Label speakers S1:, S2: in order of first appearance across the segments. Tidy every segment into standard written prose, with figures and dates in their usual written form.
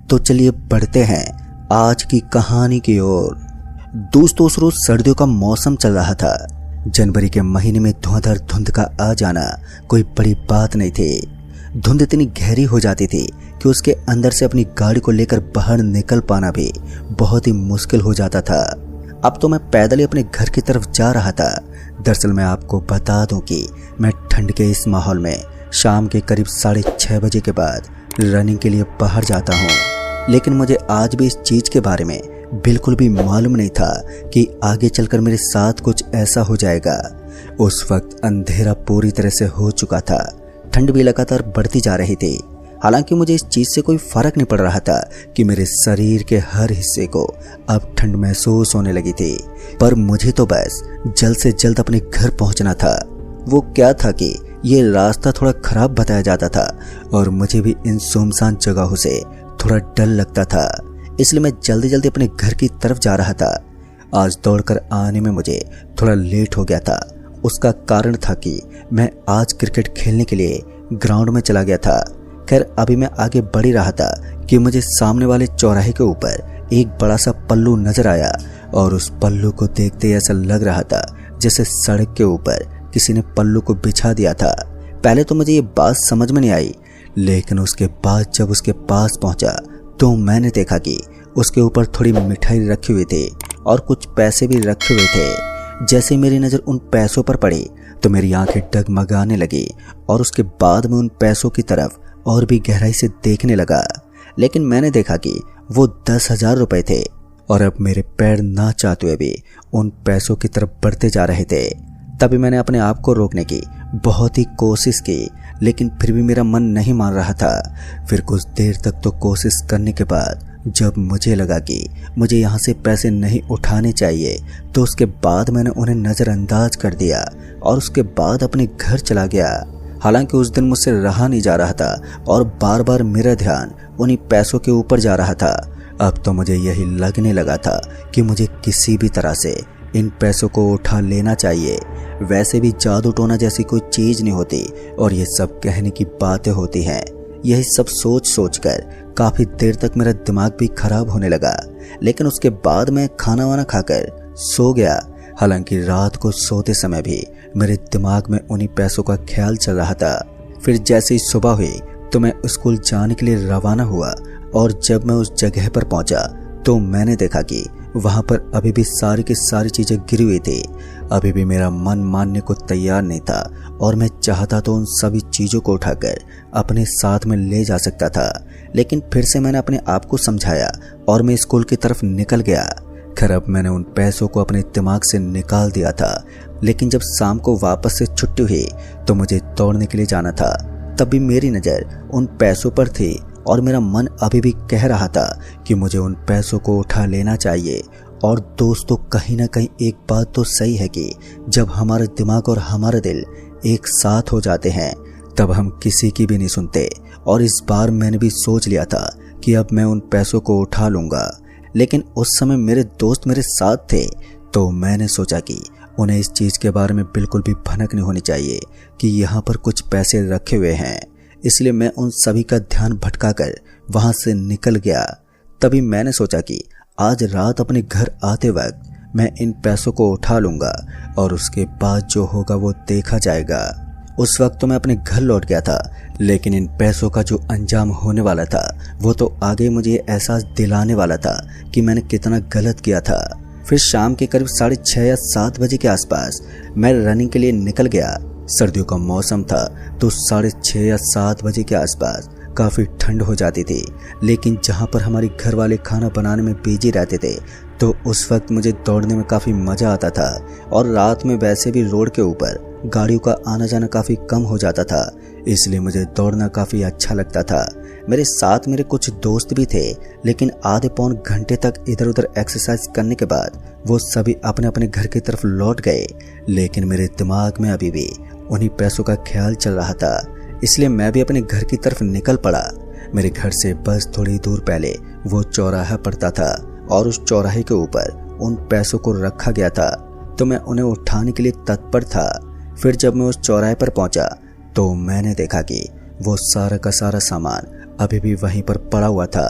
S1: तो चलिए बढ़ते हैं आज की कहानी की ओर। दोस्तों, उस रोज सर्दियों का मौसम चल रहा था। जनवरी के महीने में धुआंधार धुंध का आ जाना कोई बड़ी बात नहीं थी। धुंध इतनी गहरी हो जाती थी कि उसके अंदर से अपनी गाड़ी को लेकर बाहर निकल पाना भी बहुत ही मुश्किल हो जाता था। अब तो मैं पैदल ही अपने घर की तरफ जा रहा था। दरअसल मैं आपको बता दूं कि मैं ठंड के इस माहौल में शाम के करीब 6:30 बजे के बाद रनिंग के लिए बाहर जाता हूं। लेकिन मुझे आज भी इस चीज के बारे में बिल्कुल भी मालूम नहीं था कि आगे चलकर मेरे साथ कुछ ऐसा हो जाएगा। उस वक्त अंधेरा पूरी तरह से हो चुका था। ठंड भी लगातार बढ़ती जा रही थी। हालांकि मुझे इस चीज से कोई फर्क नहीं पड़ रहा था कि मेरे शरीर के हर हिस्से को अब ठंड महसूस होने लगी थी। पर मुझे तो बस जल्द से जल्द अपने घर पहुंचना था। वो क्या था कि ये रास्ता थोड़ा खराब बताया जाता था और मुझे भी इन सुनसान जगहों से थोड़ा डर लगता था। इसलिए मैं जल्दी जल्दी अपने घर की तरफ जा रहा था। आज दौड़कर आने में मुझे थोड़ा लेट हो गया था। उसका कारण था कि मैं आज क्रिकेट खेलने के लिए ग्राउंड में चला गया था। खैर, अभी मैं आगे बढ़ ही रहा था कि मुझे सामने वाले चौराहे के ऊपर एक बड़ा सा पल्लू नजर आया और उस पल्लू को देखते ऐसा लग रहा था जैसे सड़क के ऊपर किसी ने पल्लू को बिछा दिया था। पहले तो मुझे ये बात समझ में नहीं आई, लेकिन उसके बाद जब उसके पास पहुंचा तो मैंने देखा कि उसके ऊपर थोड़ी मिठाई रखी हुई थी और कुछ पैसे भी रखे हुए थे। जैसे मेरी नज़र उन पैसों पर पड़ी तो मेरी आंखें डगमगाने लगी और उसके बाद मैं उन पैसों की तरफ और भी गहराई से देखने लगा। लेकिन मैंने देखा कि वो 10,000 रुपए थे और अब मेरे पैर ना चाहते हुए भी उन पैसों की तरफ बढ़ते जा रहे थे। तभी मैंने अपने आप को रोकने की बहुत ही कोशिश की, लेकिन फिर भी मेरा मन नहीं मान रहा था। फिर कुछ देर तक तो कोशिश करने के बाद जब मुझे लगा कि मुझे यहाँ से पैसे नहीं उठाने चाहिए, तो उसके बाद मैंने उन्हें नज़रअंदाज कर दिया और उसके बाद अपने घर चला गया। हालांकि उस दिन मुझसे रहा नहीं जा रहा था और बार बार मेरा ध्यान उन्हीं पैसों के ऊपर जा रहा था। अब तो मुझे यही लगने लगा था कि मुझे किसी भी तरह से इन पैसों को उठा लेना चाहिए। वैसे भी जादू टोना जैसी कोई चीज नहीं होती और ये सब कहने की बातें होती हैं। यही सब सोच सोच कर काफी देर तक मेरा दिमाग भी खराब होने लगा। लेकिन उसके बाद मैं खाना वाना खाकर सो गया। हालांकि रात को सोते समय भी मेरे दिमाग में उन्हीं पैसों का ख्याल चल रहा था। फिर जैसे ही सुबह हुई तो मैं स्कूल जाने के लिए रवाना हुआ और जब मैं उस जगह पर पहुंचा तो मैंने देखा कि वहां पर अभी भी सारी की सारी चीजें गिरी हुई थी। अभी भी मेरा मन मानने को तैयार नहीं था और मैं चाहता तो उन सभी चीजों को उठाकर अपने साथ में ले जा सकता था। लेकिन फिर से मैंने अपने आप को समझाया और मैं स्कूल की तरफ निकल गया। खैर, अब मैंने उन पैसों को अपने दिमाग से निकाल दिया था। लेकिन जब शाम को वापस से छुट्टी हुई तो मुझे दौड़ने के लिए जाना था। तभी मेरी नज़र उन पैसों पर थी और मेरा मन अभी भी कह रहा था कि मुझे उन पैसों को उठा लेना चाहिए। और दोस्तों, कहीं ना कहीं एक बात तो सही है कि जब हमारा दिमाग और हमारा दिल एक साथ हो जाते हैं तब हम किसी की भी नहीं सुनते। और इस बार मैंने भी सोच लिया था कि अब मैं उन पैसों को उठा लूंगा। लेकिन उस समय मेरे दोस्त मेरे साथ थे, तो मैंने सोचा कि उन्हें इस चीज़ के बारे में बिल्कुल भी भनक नहीं होनी चाहिए कि यहाँ पर कुछ पैसे रखे हुए हैं। इसलिए मैं उन सभी का ध्यान भटकाकर वहाँ से निकल गया। तभी मैंने सोचा कि आज रात अपने घर आते वक्त मैं इन पैसों को उठा लूँगा और उसके बाद जो होगा वो देखा जाएगा। उस वक्त तो मैं अपने घर लौट गया था, लेकिन इन पैसों का जो अंजाम होने वाला था वो तो आगे मुझे एहसास दिलाने वाला था कि मैंने कितना गलत किया था। फिर शाम के करीब 6:30 या 7 बजे के आसपास मैं रनिंग के लिए निकल गया। सर्दियों का मौसम था तो 6:30 या 7 बजे के आसपास काफ़ी ठंड हो जाती थी। लेकिन जहाँ पर हमारे घर वाले खाना बनाने में बिजी रहते थे तो उस वक्त मुझे दौड़ने में काफ़ी मज़ा आता था। और रात में वैसे भी रोड के ऊपर गाड़ियों का आना जाना काफ़ी कम हो जाता था, इसलिए मुझे दौड़ना काफ़ी अच्छा लगता था। मेरे साथ मेरे कुछ दोस्त भी थे, लेकिन आधे पौन घंटे तक इधर उधर एक्सरसाइज करने के बाद वो सभी अपने अपने घर की तरफ लौट गए। लेकिन मेरे दिमाग में अभी भी उन्हीं पैसों का ख्याल चल रहा था, इसलिए मैं भी अपने घर की तरफ निकल पड़ा। मेरे घर से बस थोड़ी दूर पहले वो चौराहा पड़ता था और उस चौराहे के ऊपर उन पैसों को रखा गया था, तो मैं उन्हें उठाने के लिए तत्पर था। फिर जब मैं उस चौराहे पर पहुंचा तो मैंने देखा कि वो सारा का सारा सामान अभी भी वहीं पर पड़ा हुआ था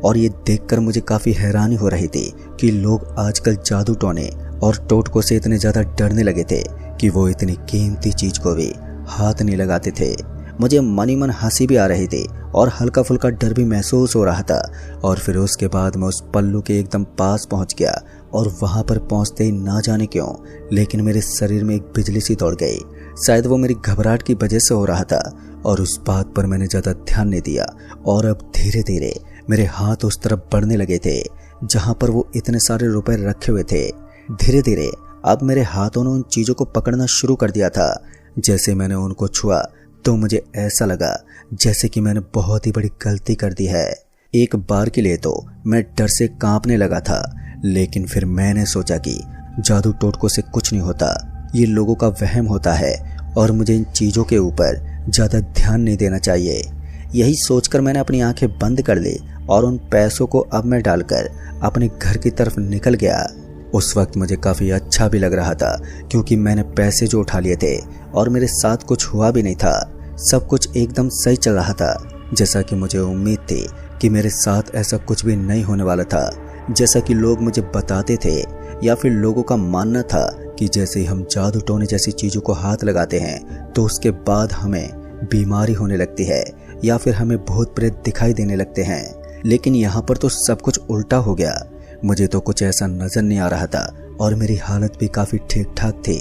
S1: और ये देखकर मुझे काफ़ी हैरानी हो रही थी कि लोग आजकल जादू टोने और टोटकों से इतने ज़्यादा डरने लगे थे कि वो इतनी कीमती चीज़ को भी हाथ नहीं लगाते थे। मुझे मन ही मन हंसी भी आ रही थी और हल्का फुल्का डर भी महसूस हो रहा था। और फिर उसके बाद मैं उस पल्लू के एकदम पास पहुंच गया और वहां पर पहुंचते ही ना जाने क्यों लेकिन मेरे शरीर में एक बिजली सी दौड़ गई। शायद वो मेरी घबराहट की वजह से हो रहा था और उस बात पर मैंने ज़्यादा ध्यान नहीं दिया। और अब धीरे धीरे मेरे हाथ उस तरफ बढ़ने लगे थे जहां पर वो इतने सारे रुपए रखे हुए थे। धीरे धीरे अब मेरे हाथों ने उन चीज़ों को पकड़ना शुरू कर दिया था। जैसे मैंने उनको छुआ तो मुझे ऐसा लगा जैसे कि मैंने बहुत ही बड़ी गलती कर दी है। एक बार के लिए तो मैं डर से कांपने लगा था, लेकिन फिर मैंने सोचा कि जादू टोटकों से कुछ नहीं होता, ये लोगों का वहम होता है और मुझे इन चीज़ों के ऊपर ज़्यादा ध्यान नहीं देना चाहिए। यही सोचकर मैंने अपनी आंखें बंद कर ली और उन पैसों को अब मैं डालकर अपने घर की तरफ निकल गया। उस वक्त मुझे काफ़ी अच्छा भी लग रहा था क्योंकि मैंने पैसे जो उठा लिए थे और मेरे साथ कुछ हुआ भी नहीं था। सब कुछ एकदम सही चल रहा था जैसा कि मुझे उम्मीद थी कि मेरे साथ ऐसा कुछ भी नहीं होने वाला था। जैसा कि लोग मुझे बताते थे या फिर लोगों का मानना था कि जैसे हम जादू टोने जैसी चीज़ों को हाथ लगाते हैं तो उसके बाद हमें बीमारी होने लगती है या फिर हमें भूत प्रेत दिखाई देने लगते हैं। लेकिन यहाँ पर तो सब कुछ उल्टा हो गया। मुझे तो कुछ ऐसा नजर नहीं आ रहा था और मेरी हालत भी काफ़ी ठीक ठाक थी।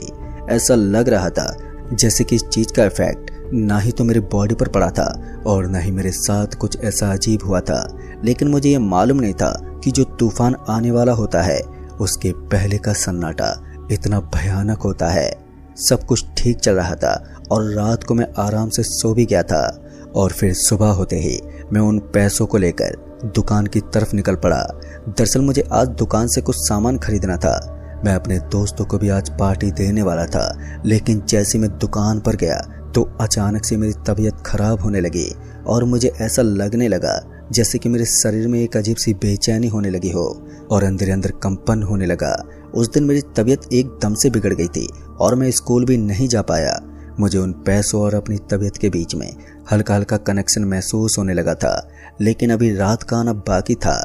S1: ऐसा लग रहा था जैसे कि इस चीज़ का इफेक्ट ना ही तो मेरी बॉडी पर पड़ा था और ना ही मेरे साथ कुछ ऐसा अजीब हुआ था। लेकिन मुझे ये मालूम नहीं था कि जो तूफान आने वाला होता है उसके पहले का सन्नाटा इतना भयानक होता है। सब कुछ ठीक चल रहा था और रात को मैं आराम से सो भी गया था। और फिर सुबह होते ही मैं उन पैसों को लेकर दुकान की तरफ निकल पड़ा। दरअसल मुझे आज दुकान से कुछ सामान खरीदना था। मैं अपने दोस्तों को भी आज पार्टी देने वाला था, लेकिन जैसे मैं दुकान पर गया तो अचानक से मेरी तबीयत खराब होने लगी और मुझे ऐसा लगने लगा जैसे कि मेरे शरीर में एक अजीब सी बेचैनी होने लगी हो और अंदर अंदर कंपन होने लगा। उस दिन मेरी तबीयत एकदम से बिगड़ गई थी और मैं स्कूल भी नहीं जा पाया। मुझे उन पैसों और अपनी तबीयत के बीच में हल्का हल्का कनेक्शन महसूस होने लगा था, लेकिन अभी रात का आना बाकी था।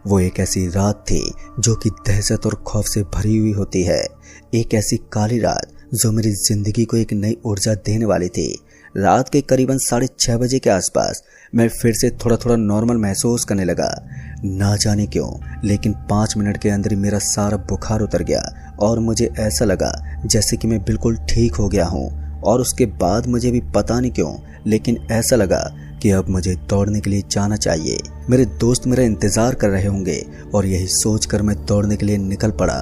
S1: वो एक ऐसी रात थी जो कि दहशत और खौफ से भरी हुई होती है। एक ऐसी काली रात जो मेरी जिंदगी को एक नई ऊर्जा देने वाली थी। रात के करीबन 6:30 बजे के आसपास मैं फिर से थोड़ा थोड़ा नॉर्मल महसूस करने लगा। ना जाने क्यों, लेकिन 5 मिनट के अंदर ही मेरा सारा बुखार उतर गया और मुझे ऐसा लगा जैसे कि मैं बिल्कुल ठीक हो गया हूँ। और उसके बाद मुझे भी पता नहीं क्यों, लेकिन ऐसा लगा कि अब मुझे दौड़ने के लिए जाना चाहिए। मेरे दोस्त मेरा इंतज़ार कर रहे होंगे और यही सोचकर मैं दौड़ने के लिए निकल पड़ा।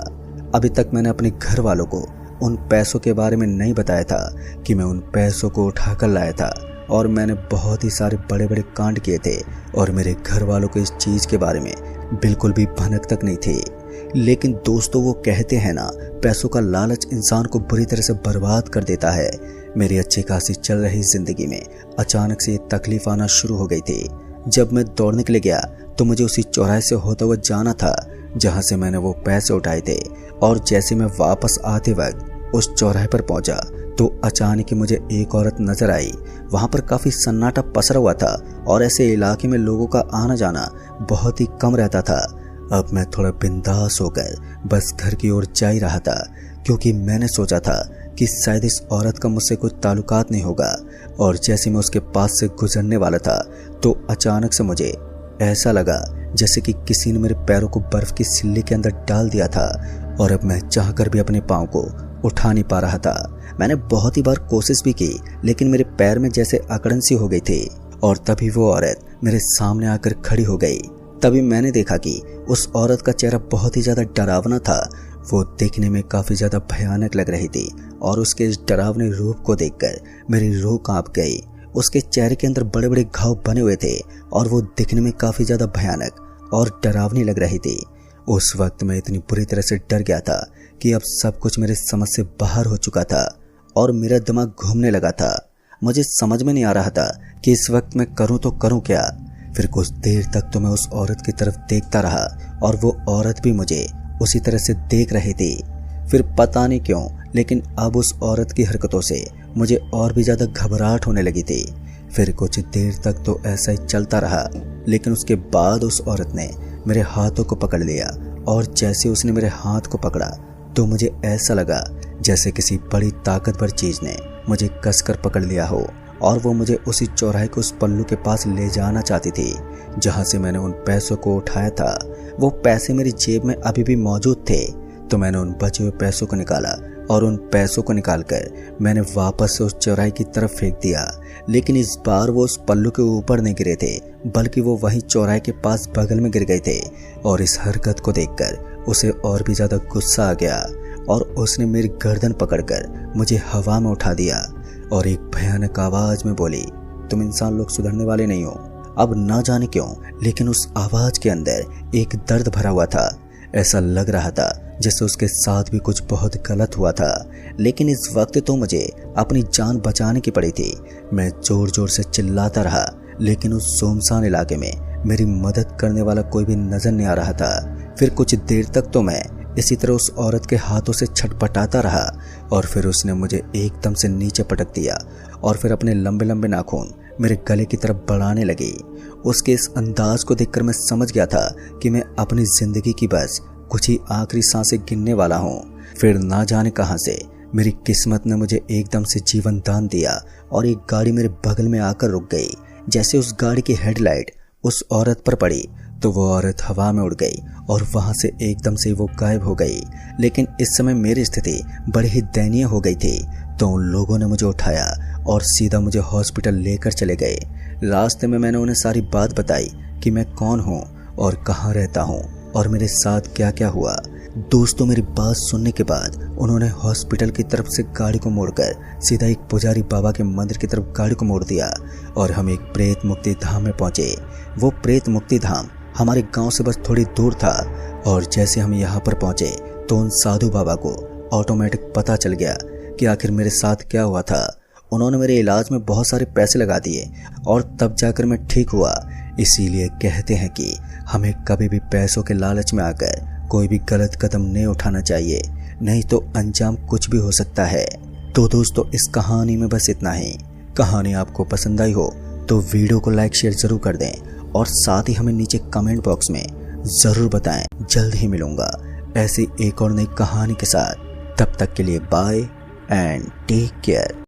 S1: अभी तक मैंने अपने घर वालों को उन पैसों के बारे में नहीं बताया था कि मैं उन पैसों को उठाकर लाया था और मैंने बहुत ही सारे बड़े बड़े कांड किए थे और मेरे घर वालों को इस चीज़ के बारे में बिल्कुल भी भनक तक नहीं थी। लेकिन दोस्तों, वो कहते हैं ना, पैसों का लालच इंसान को बुरी तरह से बर्बाद कर देता है। मेरी अच्छी खासी चल रही जिंदगी में अचानक से ये तकलीफ आना शुरू हो गई थी। जब मैं दौड़ने के लिए गया तो मुझे उसी चौराहे से होता हुआ जाना था जहां से मैंने वो पैसे उठाए थे। और जैसे मैं वापस आते वक्त उस चौराहे पर पहुंचा तो अचानक ही मुझे एक औरत नजर आई। वहां पर काफी सन्नाटा पसरा हुआ था और ऐसे इलाके में लोगों का आना जाना बहुत ही कम रहता था। अब मैं थोड़ा बिंदास होकर बस घर की ओर जा ही रहा था, क्योंकि मैंने सोचा था कि शायद इस औरत का मुझसे कोई ताल्लुकात नहीं होगा। और जैसे मैं उसके पास से गुजरने वाला था तो अचानक से मुझे ऐसा लगा जैसे कि किसी ने मेरे पैरों को बर्फ की सिल्ली के अंदर डाल दिया था और अब मैं चाहकर भी अपने पाँव को उठा नहीं पा रहा था। मैंने बहुत ही बार कोशिश भी की, लेकिन मेरे पैर में जैसे अकड़न सी हो गई थी। और तभी वो औरत मेरे सामने आकर खड़ी हो गई। तभी मैंने देखा कि उस औरत का चेहरा बहुत ही ज़्यादा डरावना था। वो देखने में काफ़ी ज़्यादा भयानक लग रही थी और उसके इस डरावने रूप को देखकर मेरी रूह कांप गई। उसके चेहरे के अंदर बड़े बड़े घाव बने हुए थे और वो दिखने में काफ़ी ज़्यादा भयानक और डरावनी लग रही थी। उस वक्त मैं इतनी बुरी तरह से डर गया था कि अब सब कुछ मेरे समझ से बाहर हो चुका था और मेरा दिमाग घूमने लगा था। मुझे समझ में नहीं आ रहा था कि इस वक्त मैं करूं तो करूं क्या। फिर कुछ देर तक तो मैं उस औरत की तरफ देखता रहा और वो औरत भी मुझे उसी तरह से देख रही थी। फिर पता नहीं क्यों, लेकिन अब उस औरत की हरकतों से मुझे और भी ज़्यादा घबराहट होने लगी थी। फिर कुछ देर तक तो ऐसा ही चलता रहा, लेकिन उसके बाद उस औरत ने मेरे हाथों को पकड़ लिया और जैसे उसने मेरे हाथ को पकड़ा तो मुझे ऐसा लगा जैसे किसी बड़ी ताकतवर चीज ने मुझे कसकर पकड़ लिया हो और वो मुझे उसी चौराहे के उस पल्लू के पास ले जाना चाहती थी जहां से मैंने उन पैसों को उठाया था। वो पैसे मेरी जेब में अभी भी मौजूद थे, तो मैंने उन बचे हुए पैसों को निकाला और उन पैसों को निकालकर मैंने वापस से उस चौराहे की तरफ फेंक दिया। लेकिन इस बार वो उस पल्लू के ऊपर नहीं गिरे थे, बल्कि वो वहीं चौराहे के पास बगल में गिर गए थे। और इस हरकत को देखकर उसे और भी ज्यादा गुस्सा आ गया और उसने मेरी गर्दन पकड़कर मुझे हवा में उठा दिया और एक भयानक आवाज में बोली, तुम इंसान लोग सुधरने वाले नहीं हो। अब ना जाने क्यों, लेकिन उस आवाज के अंदर एक दर्द भरा हुआ था। ऐसा लग रहा था जैसे उसके साथ भी कुछ बहुत गलत हुआ था। लेकिन इस वक्त तो मुझे अपनी जान बचाने की पड़ी थी। मैं जोर जोर से चिल्लाता रहा, लेकिन उस सुनसान इलाके में मेरी मदद करने वाला कोई भी नजर नहीं आ रहा था। फिर कुछ देर तक तो मैं इसी तरह उस औरत के हाथों से छटपटाता रहा और फिर उसने मुझे एकदम से नीचे पटक दिया और फिर अपने लंबे लंबे नाखून मेरे गले की तरफ बढ़ाने लगी। उसके इस अंदाज को देखकर मैं समझ गया था कि मैं अपनी जिंदगी की बस कुछ ही आखिरी सांसें गिनने वाला हूँ। फिर ना जाने कहां से मेरी किस्मत ने मुझे एकदम से जीवन दान दिया और एक गाड़ी मेरे बगल में आकर रुक गई। जैसे उस गाड़ी की हेडलाइट उस औरत पर पड़ी तो वो औरत हवा में उड़ गई और वहां से एकदम से वो गायब हो गई। लेकिन इस समय मेरी स्थिति बड़ी ही दयनीय हो गई थी, तो उन लोगों ने मुझे उठाया और सीधा मुझे हॉस्पिटल लेकर चले गए। रास्ते में मैंने उन्हें सारी बात बताई कि मैं कौन हूँ और कहाँ रहता हूँ और मेरे साथ क्या क्या हुआ। दोस्तों, मेरी बात सुनने के बाद उन्होंने हॉस्पिटल की तरफ से गाड़ी को मोड़कर सीधा एक पुजारी बाबा के मंदिर की तरफ गाड़ी को मोड़ दिया और हम एक प्रेत मुक्ति धाम में पहुंचे। वो प्रेत मुक्ति धाम हमारे गांव से बस थोड़ी दूर था और जैसे हम यहाँ पर पहुंचे तो उन साधु बाबा को ऑटोमेटिक पता चल गया कि आखिर मेरे साथ क्या हुआ था। उन्होंने मेरे इलाज में बहुत सारे पैसे लगा दिए और तब जाकर मैं ठीक हुआ। इसीलिए कहते हैं कि हमें कभी भी पैसों के लालच में आकर कोई भी गलत कदम नहीं उठाना चाहिए, नहीं तो अंजाम कुछ भी हो सकता है। तो दोस्तों, इस कहानी में बस इतना ही। कहानी आपको पसंद आई हो तो वीडियो को लाइक शेयर जरूर कर दें और साथ ही हमें नीचे कमेंट बॉक्स में जरूर बताएं। जल्द ही मिलूंगा ऐसी एक और नई कहानी के साथ। तब तक के लिए बाय एंड टेक केयर।